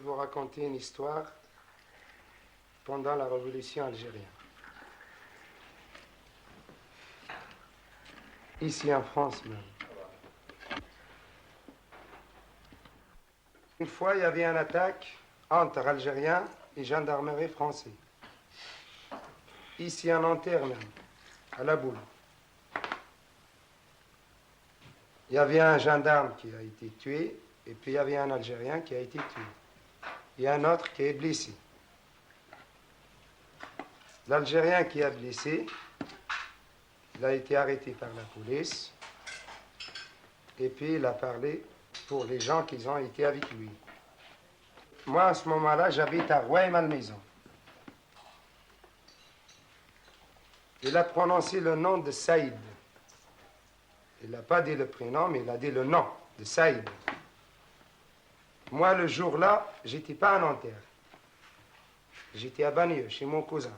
vous raconter une histoire pendant la révolution algérienne. Ici en France même. Une fois, il y avait une attaque entre Algériens et gendarmerie français. Ici en Nanterre même, à La Boule. Il y avait un gendarme qui a été tué, et puis il y avait un Algérien qui a été tué. Il y a un autre qui est blessé. L'Algérien qui a blessé, il a été arrêté par la police, et puis il a parlé pour les gens qui ont été avec lui. Moi, à ce moment-là, j'habite à Rouen-Malmaison. Il a prononcé le nom de Saïd. Il n'a pas dit le prénom, mais il a dit le nom de Saïd. Moi, le jour-là, j'étais pas à Nanterre. J'étais à Bagneux, chez mon cousin.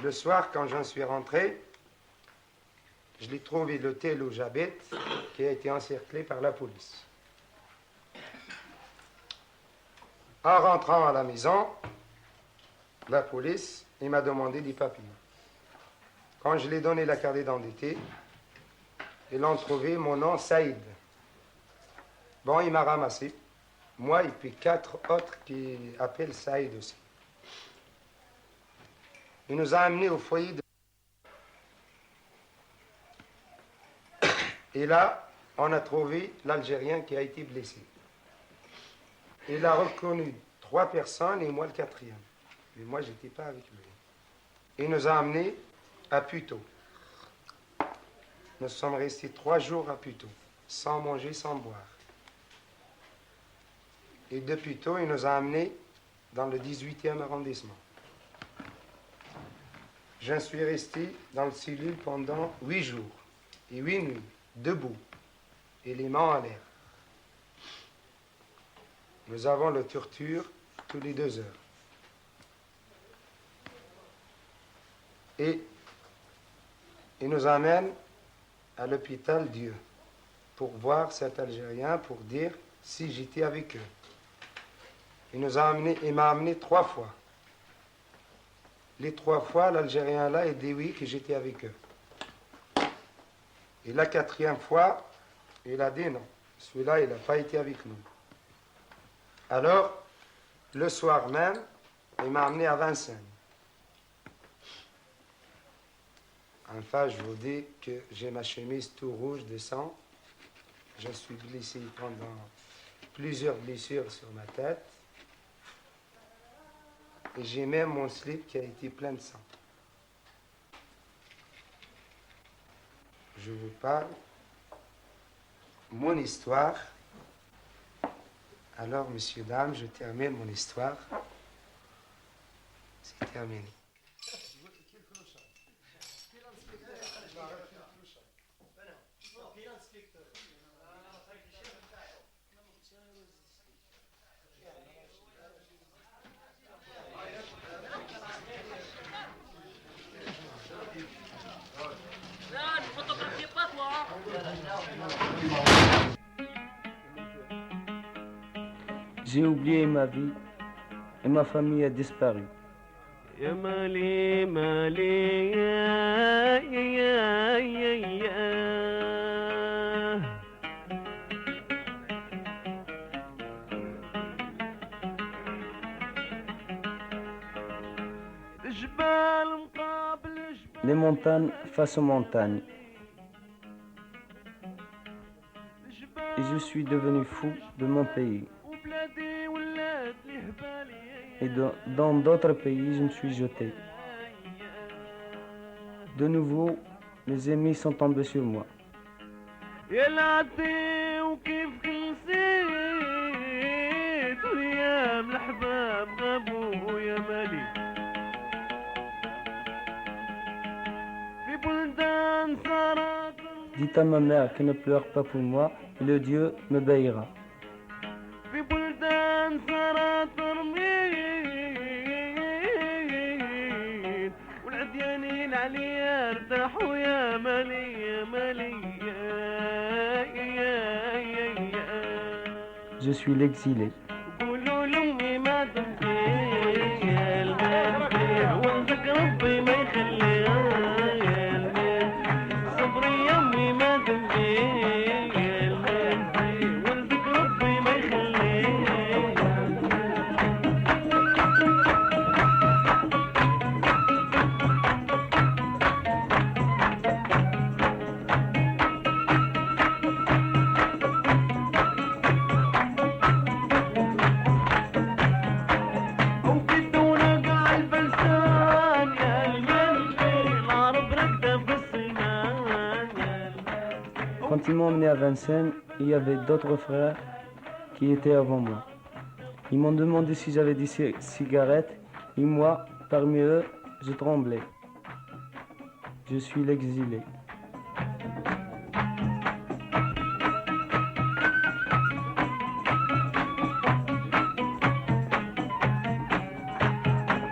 Le soir, quand j'en suis rentré, je l'ai trouvé l'hôtel où j'habite, qui a été encerclé par la police. En rentrant à la maison, la police, il m'a demandé des papiers. Quand je lui ai donné la carte d'identité, ils ont trouvé mon nom, Saïd. Bon, il m'a ramassé. Moi et puis 4 autres qui appellent Saïd aussi. Il nous a amenés au foyer de... Et là, on a trouvé l'Algérien qui a été blessé. Il a reconnu 3 personnes et moi le 4e. Mais moi, je n'étais pas avec lui. Il nous a amenés à Puteaux. Nous sommes restés 3 jours à Puteaux, sans manger, sans boire. Et de Puteaux, il nous a amenés dans le 18e arrondissement. Je suis resté dans le cellule pendant 8 jours et 8 nuits, debout, et les mains en l'air. Nous avons la torture tous les 2 heures. Et il nous amène à l'hôpital Dieu pour voir cet Algérien, pour dire si j'étais avec eux. Il m'a amené 3 fois. Les 3 fois, l'Algérien là, il dit oui, que j'étais avec eux. Et la 4e fois, il a dit non. Celui-là, il n'a pas été avec nous. Alors, le soir même, il m'a amené à Vincennes. Enfin, je vous dis que j'ai ma chemise tout rouge de sang. Je suis blessé pendant plusieurs blessures sur ma tête. Et j'ai même mon slip qui a été plein de sang. Je vous parle mon histoire. Alors, messieurs, dames, je termine mon histoire. C'est terminé. J'ai oublié ma vie et ma famille a disparu. يا مالي مالي يا يا يا يا الجبال مقابل جبال Les montagnes face aux montagnes. Et je suis devenu fou de mon pays. Et dans d'autres pays, je me suis jeté. De nouveau, mes ennemis sont tombés sur moi. Dites à ma mère qu'elle ne pleure pas pour moi, et le Dieu me béira. Je suis l'exilé. يخليها يا المال صبري يمي ما دمي يا المال ولدك ربي ما يخليه وكدونا قاع الفلسان يا المال العرب ركده في الصيمان يا المال Quand ils m'ont emmené à Vincennes, il y avait d'autres frères qui étaient avant moi. Ils m'ont demandé si j'avais des cigarettes et moi, parmi eux, je tremblais. Je suis l'exilé.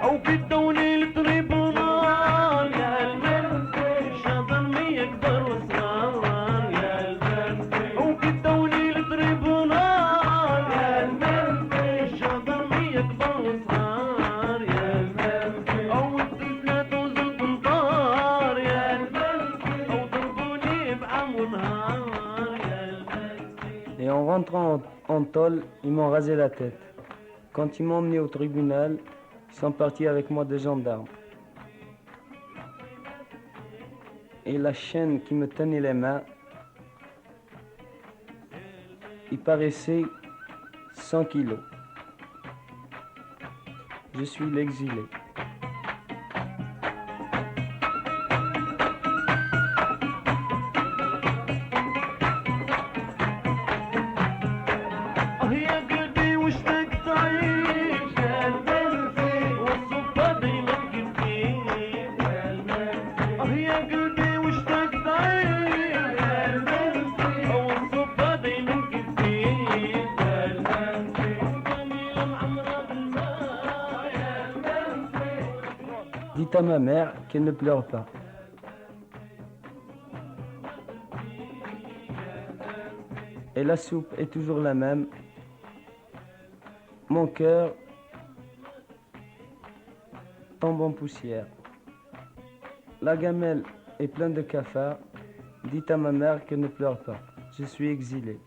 أو كدوني التريبونال يا المال شاطر مي يكبر وصغار يا المال أو كدوني التريبونال يا المال شاطر مي يكبر وصغار يا المال أو الطفلات وزوج مطار يا المال أو ضربوني بعم ونهار يا المال Et en rentrant en tôle, ils m'ont rasé la tête. Quand ils m'ont emmené au tribunal, ils sont partis avec moi des gendarmes. Et la chaîne qui me tenait les mains, il paraissait 100 kilos. Je suis l'exilé. يا قلبي واشتاق تعيش يا المنزل والصبح دايما كيف يا قلبي واشتاق تعيش يا المنزل والصبح دايما كيف يا المنزل جميلة معمرة بالماء يا المنزل Dites à ma mère qu'elle ne pleure pas. Et la soupe est toujours la même. Mon cœur tombe en poussière. La gamelle est pleine de cafards. Dites à ma mère qu'elle ne pleure pas. Je suis exilé.